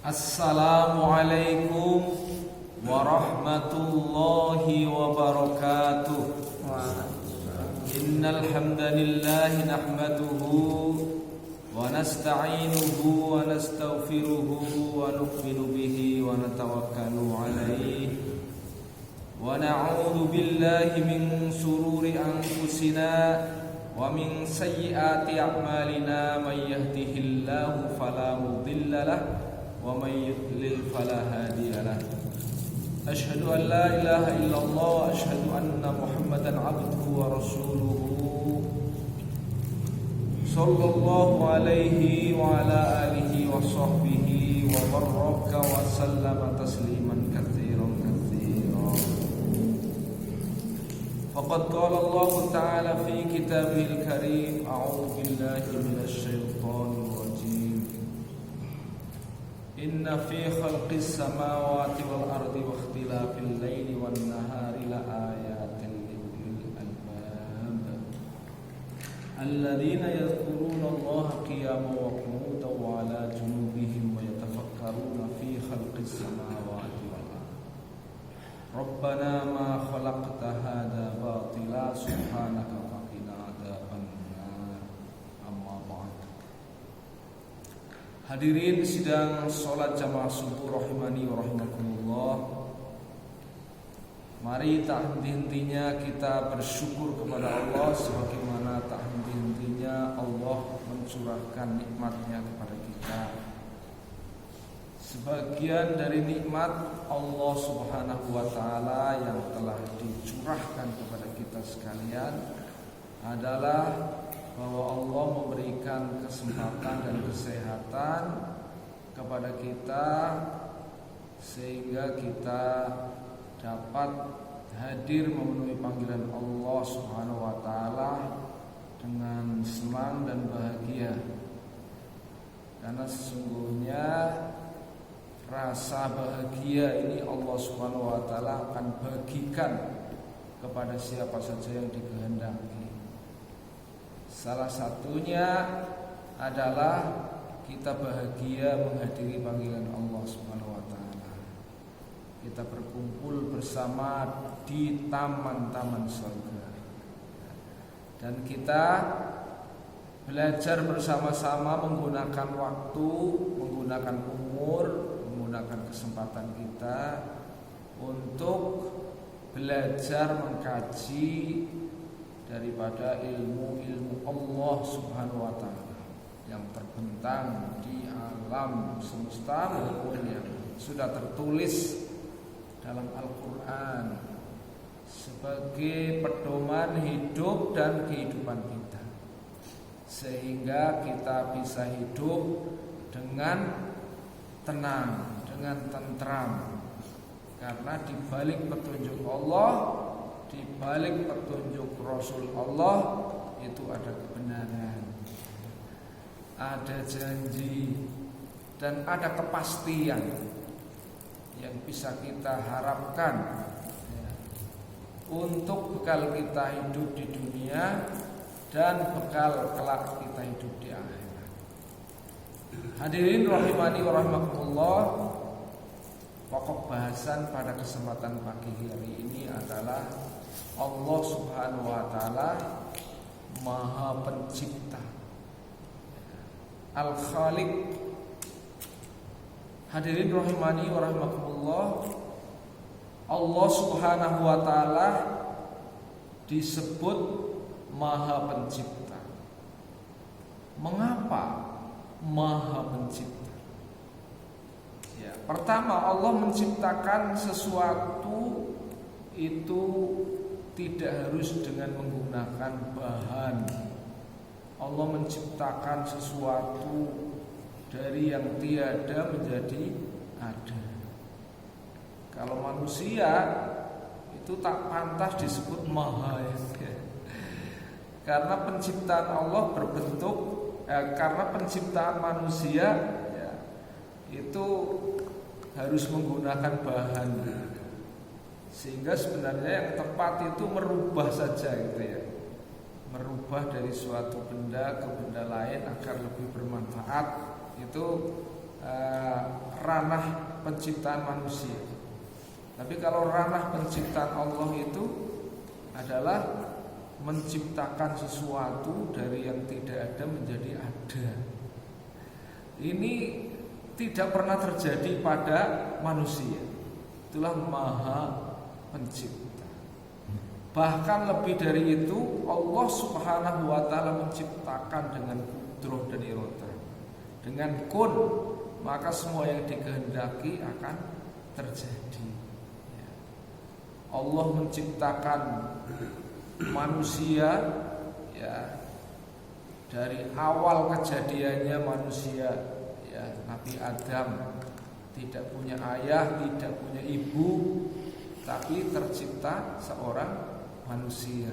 Assalamualaikum warahmatullahi wabarakatuh. Innal hamdalillah nahmaduhu wa nasta'inuhu wa nastaghfiruhu wa nu'minu bihi wa natawakkalu alayhi wa na'udzu billahi min shururi anfusina wa min sayyiati a'malina may yahdihillahu fala mudilla lahu wa may yudlil fala hadiya lahu. Asyhadu an la ilaha illallah wa asyhadu anna Muhammadan abduhu wa rasuluhu sallallahu alaihi wa ala alihi wa sahbihi wa baraka wa sallama tasliman katsiran katsiran. Faqad qala Allah ta'ala fi kitabihil karim, a'udzu billahi minasy syaithanir rajim. Inna fi khalqis samawati wal ardi wa ikhtilafil laili wan nahari la ayatin liulil albab alladzina yadhkuruna Allaha qiyaman wa qu'udan wa 'ala junubihim wa yatafakkaruna fi khalqis samawati wal ardi Rabbana ma khalaqta hadza batila subhanaka faqina adzabannar. Amma ba'd. Hadirin sidang sholat jamaah subuh rahimani wa rahimakumullah. Mari tak henti-hentinya kita bersyukur kepada Allah, sebagaimana tak henti-hentinya Allah mencurahkan nikmatnya kepada kita. Sebagian dari nikmat Allah subhanahu wa ta'ala yang telah dicurahkan kepada kita sekalian adalah bahwa Allah memberikan kesempatan dan kesehatan kepada kita sehingga kita dapat hadir memenuhi panggilan Allah Subhanahu wa taala dengan senang dan bahagia. Karena sesungguhnya rasa bahagia ini Allah Subhanahu wa taala akan bagikan kepada siapa saja yang dikehendaki. Salah satunya adalah kita bahagia menghadiri panggilan Allah Subhanahu wa taala. Kita berkumpul bersama di taman-taman surga. Dan kita belajar bersama-sama menggunakan waktu, menggunakan umur, menggunakan kesempatan kita untuk belajar mengkaji daripada ilmu-ilmu Allah Subhanahu wa taala yang terbentang di alam semesta maupun yang sudah tertulis dalam Al-Qur'an sebagai pedoman hidup dan kehidupan kita, sehingga kita bisa hidup dengan tenang, dengan tentram, karena di balik petunjuk Allah, di balik petunjuk Rasul Allah itu ada kebenaran, ada janji, dan ada kepastian yang bisa kita harapkan untuk bekal kita hidup di dunia dan bekal kelak kita hidup di akhirat. Hadirin rahimani wa rahimakumullah. Pokok bahasan pada kesempatan pagi hari ini adalah Allah Subhanahu wa taala Maha Pencipta, Al-Khaliq. Hadirin rahimani wa rahimakumullah, Allah Subhanahu wa taala disebut Maha Pencipta. Mengapa Maha Pencipta? Ya, pertama, Allah menciptakan sesuatu itu tidak harus dengan menggunakan bahan. Allah menciptakan sesuatu dari yang tiada menjadi ada. Kalau manusia itu tak pantas disebut maha, ya. Karena penciptaan Allah berbentuk karena penciptaan manusia ya, itu harus menggunakan bahan. Sehingga sebenarnya yang tepat itu merubah saja gitu ya. Merubah dari suatu benda ke benda lain agar lebih bermanfaat, itu ranah penciptaan manusia. Tapi kalau ranah penciptaan Allah itu adalah menciptakan sesuatu dari yang tidak ada menjadi ada. Ini tidak pernah terjadi pada manusia. Itulah Maha Pencipta. Bahkan lebih dari itu, Allah Subhanahu wa taala menciptakan dengan qudrah dan iradah. Dengan kun, maka semua yang dikehendaki akan terjadi. Allah menciptakan manusia ya, dari awal kejadiannya manusia ya, Nabi Adam tidak punya ayah, tidak punya ibu, tapi tercipta seorang manusia.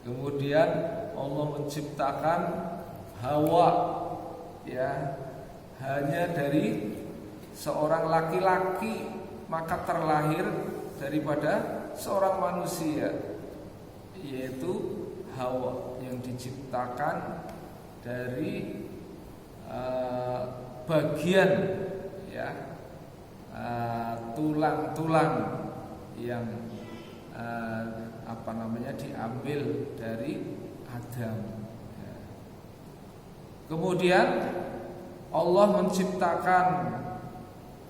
Kemudian Allah menciptakan Hawa ya, hanya dari seorang laki-laki, maka terlahir daripada seorang manusia, yaitu Hawa yang diciptakan dari bagian ya tulang-tulang yang diambil dari Adam. Ya. Kemudian Allah menciptakan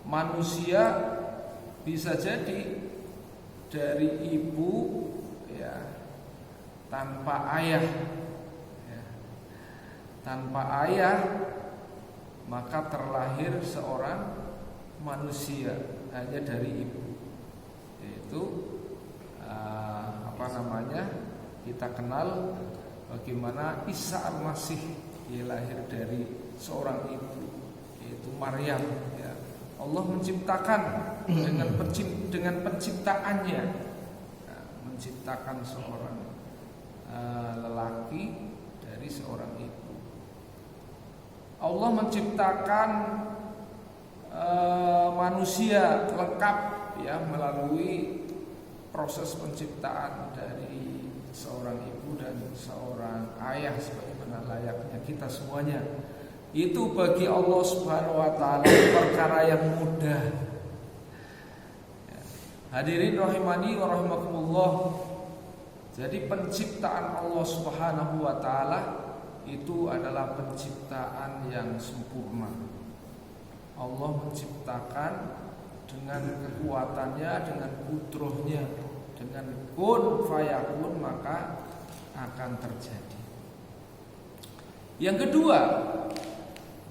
manusia bisa jadi dari ibu ya, tanpa ayah ya. Tanpa ayah maka terlahir seorang manusia hanya dari ibu, yaitu kita kenal bagaimana Isa al-Masih dia lahir dari seorang ibu, yaitu Maryam ya. Allah menciptakan dengan penciptaannya ya, menciptakan seorang lelaki dari seorang ibu. Allah menciptakan manusia lengkap ya melalui proses penciptaan dari seorang ibu dan seorang ayah sebagaimana layaknya kita semuanya. Itu bagi Allah Subhanahu wa taala perkara yang mudah. Hadirin rahimani wa rahimakumullah. Jadi penciptaan Allah Subhanahu wa taala itu adalah penciptaan yang sempurna. Allah menciptakan dengan kekuatannya, dengan kudrahnya, dengan kun fayakun, maka akan terjadi. Yang kedua,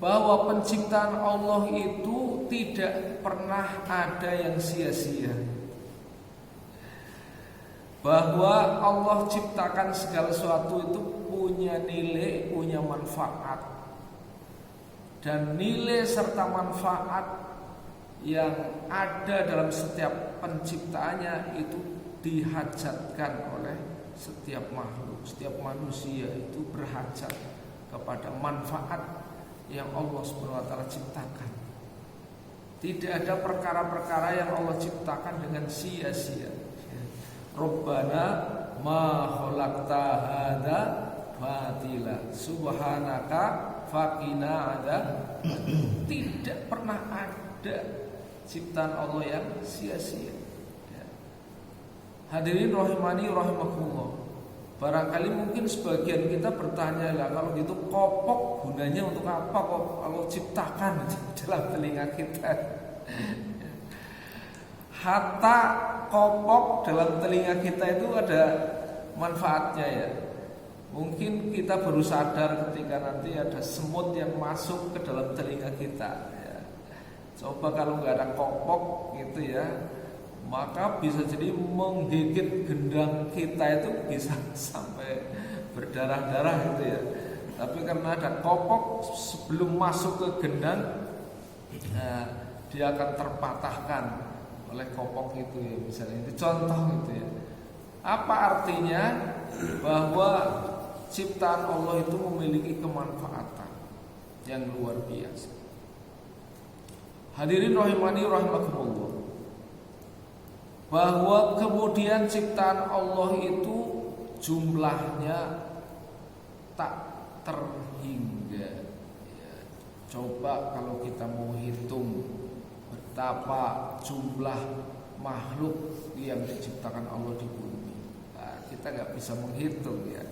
bahwa penciptaan Allah itu tidak pernah ada yang sia-sia. Bahwa Allah ciptakan segala sesuatu itu punya nilai, punya manfaat. Dan nilai serta manfaat yang ada dalam setiap penciptaannya itu dihajatkan oleh setiap makhluk. Setiap manusia itu berhajat kepada manfaat yang Allah SWT ciptakan. Tidak ada perkara-perkara yang Allah ciptakan dengan sia-sia. Rabbana ma khalaqta hadza batila subhanaka faqina adzab. Tidak pernah ada ciptaan Allah yang sia-sia. Hadirin rahimani rahimakumullah. Barangkali mungkin sebagian kita bertanya, lah kalau gitu kopok gunanya untuk apa kok Allah ciptakan dalam telinga kita? Hatta kopok dalam telinga kita itu ada manfaatnya ya. Mungkin kita baru sadar ketika nanti ada semut yang masuk ke dalam telinga kita ya. Coba kalau nggak ada kopok gitu ya, maka bisa jadi menggigit gendang kita itu bisa sampai berdarah-darah gitu ya. Tapi karena ada kopok, sebelum masuk ke gendang dia akan terpatahkan oleh kopok itu ya, misalnya itu contoh gitu ya. Apa artinya? Bahwa ciptaan Allah itu memiliki kemanfaatan yang luar biasa. Hadirin rahimani rahimakumullah. Bahwa kemudian ciptaan Allah itu jumlahnya tak terhingga ya. Coba kalau kita mau hitung betapa jumlah makhluk yang diciptakan Allah di bumi, kita nggak bisa menghitung ya.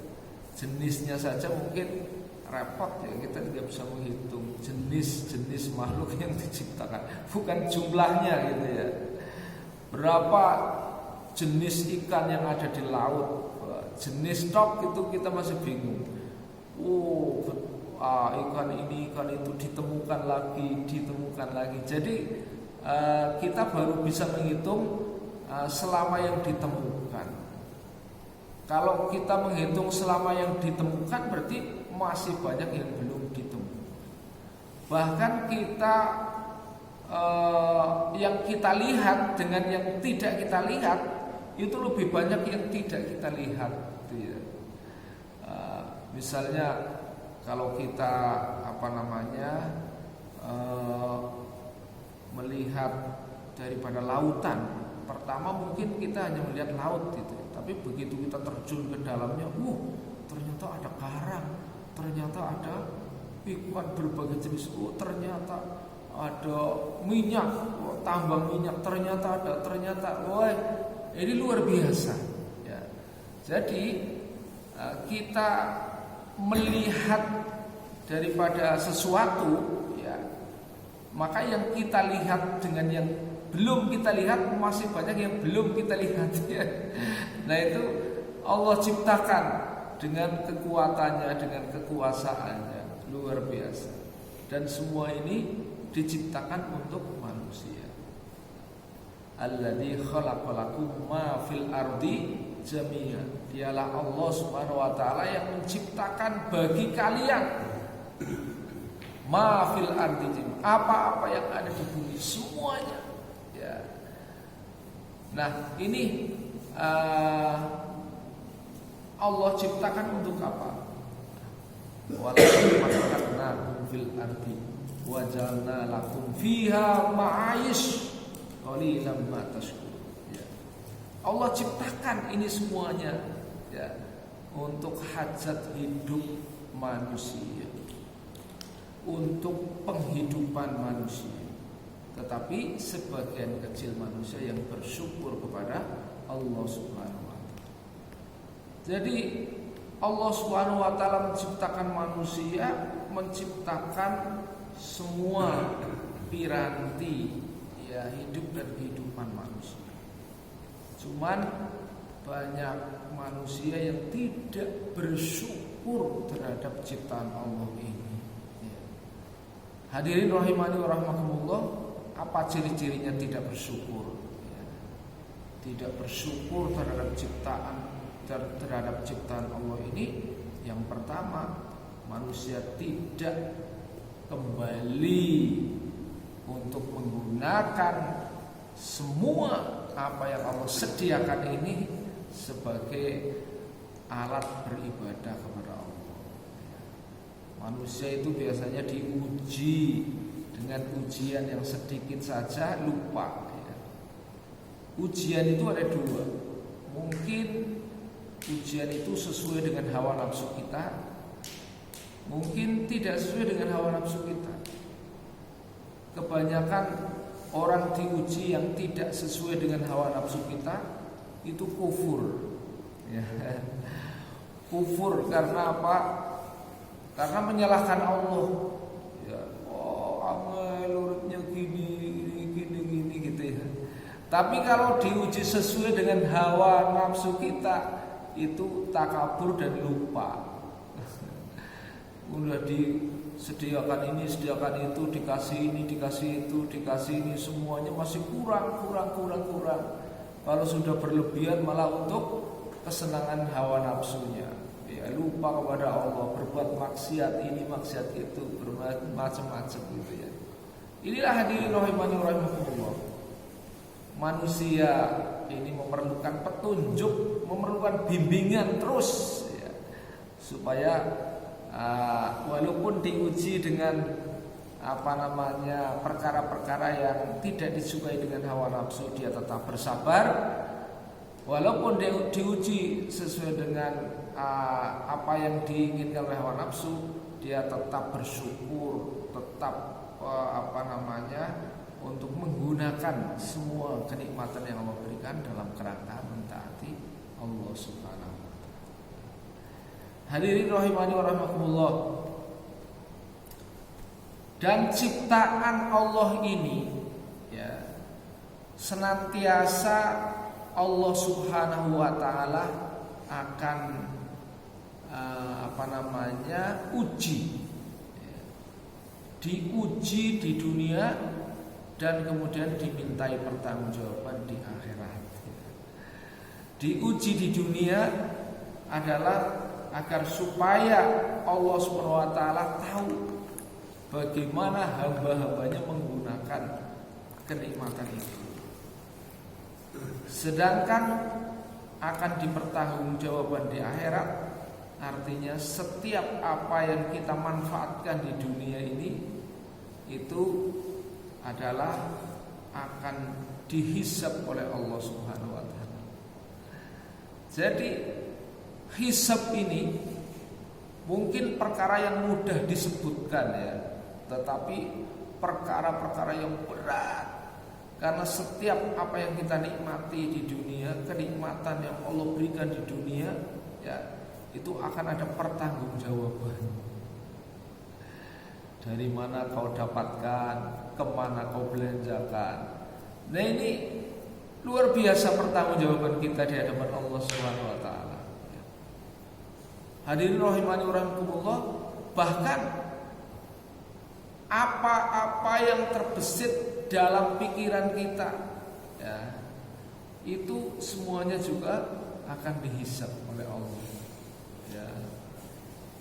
Jenisnya saja mungkin repot ya, kita tidak bisa menghitung jenis-jenis makhluk yang diciptakan, bukan jumlahnya gitu ya. Berapa jenis ikan yang ada di laut, jenis tok itu kita masih bingung. Ikan ini, ikan itu ditemukan lagi. Jadi kita baru bisa menghitung selama yang ditemukan. Kalau kita menghitung selama yang ditemukan, berarti masih banyak yang belum ditemukan. Bahkan kita yang kita lihat dengan yang tidak kita lihat itu lebih banyak yang tidak kita lihat gitu ya. Misalnya kalau kita melihat daripada lautan, pertama mungkin kita hanya melihat laut gitu, tapi begitu kita terjun ke dalamnya, ternyata ada karang, ternyata ada ikan berbagai jenis, ternyata ada minyak, tambang minyak, ternyata ini luar biasa ya. Jadi kita melihat daripada sesuatu ya, maka yang kita lihat dengan yang belum kita lihat masih banyak yang belum kita lihat ya. Nah itu Allah ciptakan dengan kekuatannya, dengan kekuasaannya luar biasa. Dan semua ini diciptakan untuk manusia. Alladzi khalaqalakum ma fil ardi jami'an. Dialah Allah Subhanahu wa taala yang menciptakan bagi kalian ma fil ardi jami'an, apa-apa yang ada di bumi semuanya. Ya. Nah, ini Allah ciptakan untuk apa? Walaqad khalaqnakum fil ardi wa ja'alna lakum fiha ma'ayish qalilan ma tashkurun. Ya. Allah ciptakan ini semuanya ya untuk hajat hidup manusia, untuk penghidupan manusia. Tetapi sebagian kecil manusia yang bersyukur kepada Allah Subhanahu wa taala. Jadi Allah Subhanahu wa taala menciptakan manusia, menciptakan semua piranti ya hidup dan kehidupan manusia. Cuman banyak manusia yang tidak bersyukur terhadap ciptaan Allah ini ya. Hadirin rahimani wa rahmakumullah, apa ciri-cirinya tidak bersyukur ya. Tidak bersyukur terhadap ciptaan Allah ini. Yang pertama, manusia tidak kembali untuk menggunakan semua apa yang Allah sediakan ini sebagai alat beribadah kepada Allah. Manusia itu biasanya diuji dengan ujian yang sedikit saja lupa ya. Ujian itu ada dua. Mungkin ujian itu sesuai dengan hawa nafsu kita, mungkin tidak sesuai dengan hawa nafsu kita. Kebanyakan orang diuji yang tidak sesuai dengan hawa nafsu kita itu kufur ya. Kufur karena apa? Karena menyalahkan Allah ya. Lurutnya gini gitu ya. Tapi kalau diuji sesuai dengan hawa nafsu kita, itu takabur dan lupa. Udah disediakan ini, sediakan itu, dikasih ini, dikasih itu, dikasih ini, semuanya masih kurang. Kalau sudah berlebihan malah untuk kesenangan hawa nafsunya. Ya, lupa kepada Allah, berbuat maksiat ini, maksiat itu, berbuat macam-macam gitu ya. Inilah hadirin rahimani rahimakumullah. Manusia ini memerlukan petunjuk, memerlukan bimbingan terus ya, supaya walaupun diuji dengan perkara-perkara yang tidak disukai dengan hawa nafsu, dia tetap bersabar. Walaupun dia diuji sesuai dengan apa yang diinginkan oleh hawa nafsu, dia tetap bersyukur, tetap tetap untuk menggunakan semua kenikmatan yang Allah berikan dalam kerangka mentaati Allah Subhanahu wa taala. Hadirin rahimani wa rahimakumullah. Dan ciptaan Allah ini ya senantiasa Allah Subhanahu wa taala akan uji. Diuji di dunia dan kemudian dimintai pertanggungjawaban di akhirat. Diuji di dunia adalah agar supaya Allah Subhanahu wa taala tahu bagaimana hamba-hambanya menggunakan kenikmatan itu. Sedangkan akan dipertanggungjawabkan di akhirat, artinya setiap apa yang kita manfaatkan di dunia ini itu adalah akan dihisab oleh Allah Subhanahu wa taala. Jadi hisab ini mungkin perkara yang mudah disebutkan ya, tetapi perkara-perkara yang berat. Karena setiap apa yang kita nikmati di dunia, kenikmatan yang Allah berikan di dunia ya, itu akan ada pertanggungjawaban. Dari mana kau dapatkan, kemana kau belanjakan. Nah ini luar biasa pertanggungjawaban kita di hadapan Allah Subhanahu wa taala. Hadirin rahimani wa rahimakumullah, bahkan apa-apa yang terbesit dalam pikiran kita ya, itu semuanya juga akan dihisab oleh Allah. Ya.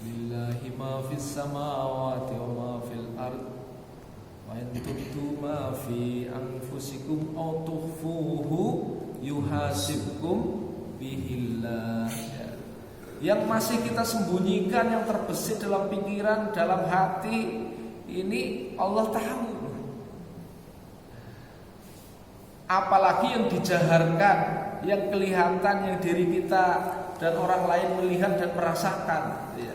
Lillahi ma fis samawati wa ma fil ard wa in tubdu ma fi anfusikum aw tukhfuhu yuhasibkum bihillah. Ya. Yang masih kita sembunyikan, yang terbesit dalam pikiran, dalam hati, ini Allah tahu. Apalagi yang dijaharkan, yang kelihatan, yang diri kita dan orang lain melihat dan merasakan ya.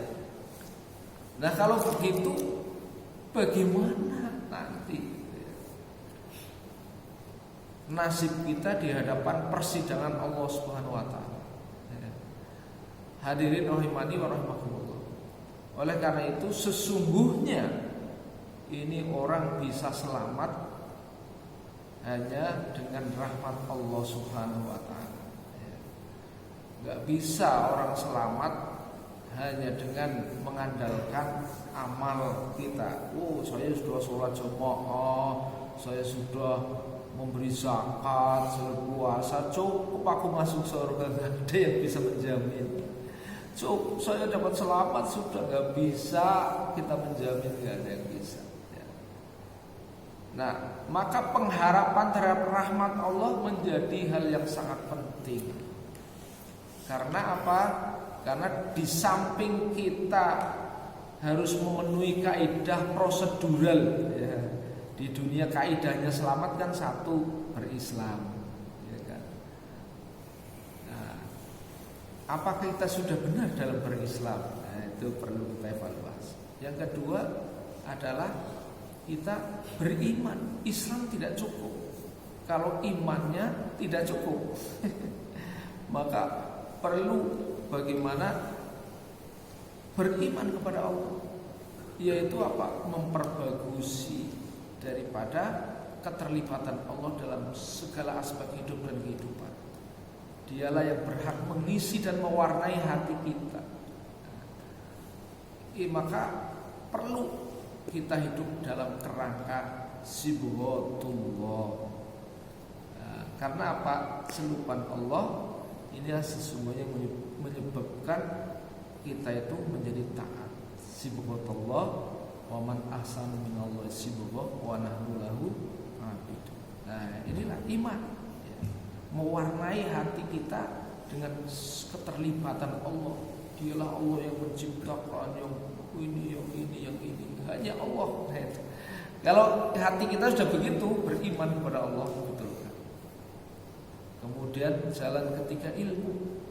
Nah kalau begitu bagaimana nanti nasib kita di hadapan persidangan Allah Subhanahu wa taala ya. Hadirin rahimani wa rahimakumullah. Oleh karena itu sesungguhnya ini orang bisa selamat hanya dengan rahmat Allah Subhanahu wa taala. Gak bisa orang selamat hanya dengan mengandalkan amal kita. Oh, saya sudah sholat jamaah, saya sudah memberi zakat, saya puasa, cukup aku masuk surga. Gak ada yang bisa menjamin. Cukup saya dapat selamat sudah, gak bisa kita menjamin, gak ada yang bisa. Nah, maka pengharapan terhadap rahmat Allah menjadi hal yang sangat penting. Karena apa? Karena di samping kita harus memenuhi kaidah prosedural ya. Di dunia kaidahnya selamat kan satu, berislam ya kan? Nah, apakah kita sudah benar dalam berislam? Nah, itu perlu kita evaluasi. Yang kedua adalah kita beriman. Islam tidak cukup kalau imannya tidak cukup. Maka perlu bagaimana beriman kepada Allah, yaitu apa? Memperbagusi daripada keterlibatan Allah dalam segala aspek hidup dan kehidupan. Dialah yang berhak mengisi dan mewarnai hati kita. Maka perlu kita hidup dalam kerangka sibghatullah. Nah, karena apa? Selupan Allah inilah sesungguhnya menyebabkan kita itu menjadi taat. Sibghatullah wa man ahsanu minallahi sibghah wa nahnu lahu abidun. Nah, inilah iman ya. Mewarnai hati kita dengan keterlibatan Allah. Dialah Allah yang menciptakan, yang ini. Hanya Allah. Kalau hati kita sudah begitu, beriman kepada Allah, betul kan? Kemudian jalan ketiga ilmu.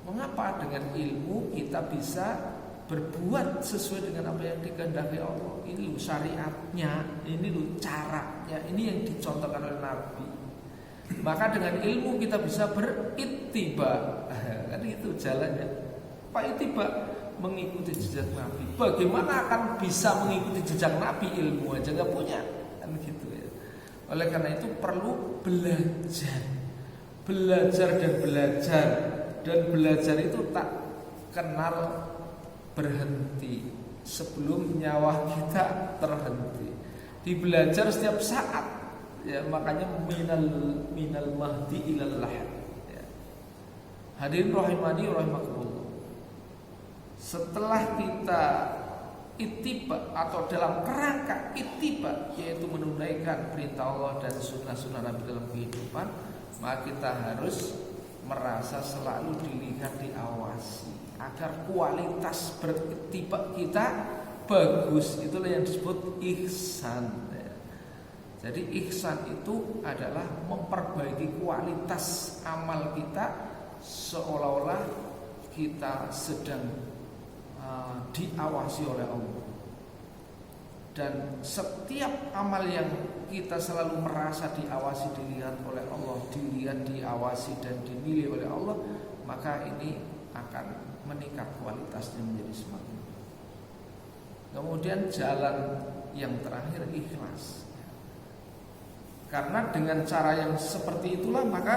Mengapa dengan ilmu kita bisa berbuat sesuai dengan apa yang dikehendaki Allah. Ini loh syariatnya, ini loh caranya, ini yang dicontohkan oleh Nabi. Maka dengan ilmu kita bisa berittiba. Kan itu jalannya. Pak ittiba, mengikuti jejak Nabi. Bagaimana akan bisa mengikuti jejak Nabi, ilmu aja nggak punya, kan gitu ya. Oleh karena itu perlu belajar, dan belajar itu tak kenal berhenti sebelum nyawa kita terhenti. Dibelajar setiap saat, ya makanya minal mahdi ilal lahad. Ya. Hadirin rahimani rahimakumullah. Setelah kita ittiba atau dalam kerangka ittiba, yaitu menunaikan perintah Allah dan sunnah-sunnah Nabi dalam kehidupan, maka kita harus merasa selalu dilihat, diawasi agar kualitas berittiba kita bagus. Itulah yang disebut ihsan. Jadi ihsan itu adalah memperbaiki kualitas amal kita seolah-olah kita sedang diawasi oleh Allah. Dan setiap amal yang kita selalu merasa diawasi, dilihat oleh Allah, dilihat, diawasi dan dinilai oleh Allah, maka ini akan meningkat kualitasnya menjadi semakin. Kemudian jalan yang terakhir ikhlas. Karena dengan cara yang seperti itulah maka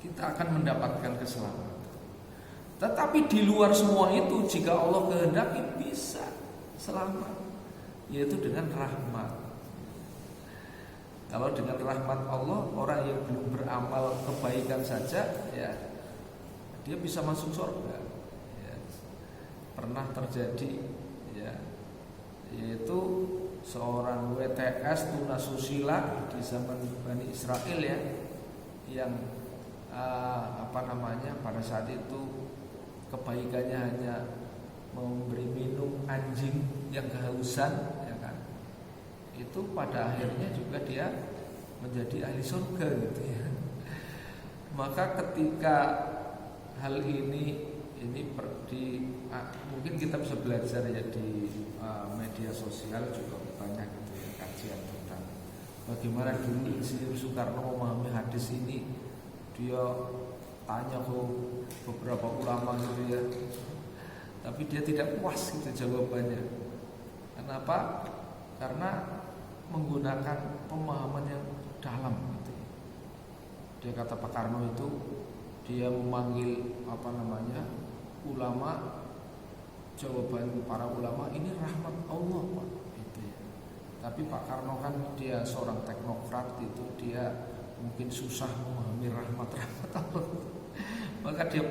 kita akan mendapatkan keselamatan. Tetapi di luar semua itu, jika Allah kehendaki bisa selamat, yaitu dengan rahmat. Kalau dengan rahmat Allah, orang yang belum beramal kebaikan saja, ya dia bisa masuk surga. Ya. Pernah terjadi, ya, yaitu seorang WTS tunasusila di zaman Bani Israel, ya, yang pada saat itu kebaikannya hanya memberi minum anjing yang kehausan, ya kan? Itu pada akhirnya juga dia menjadi ahli surga, gitu ya. Maka ketika hal ini mungkin kita bisa belajar ya di media sosial juga banyak, gitu ya, kajian tentang bagaimana dulu Insinyur Soekarno memahami hadis ini. Dia tanya ke beberapa ulama, gitu ya, tapi dia tidak puas gitu jawabannya. Kenapa? Karena menggunakan pemahaman yang dalam, gitu. Dia kata Pak Karno itu, dia memanggil ulama, jawaban para ulama ini rahmat Allah, Pak, gitu ya. Tapi Pak Karno kan dia seorang teknokrat, itu dia mungkin susah memahami rahmat Allah. Maka dia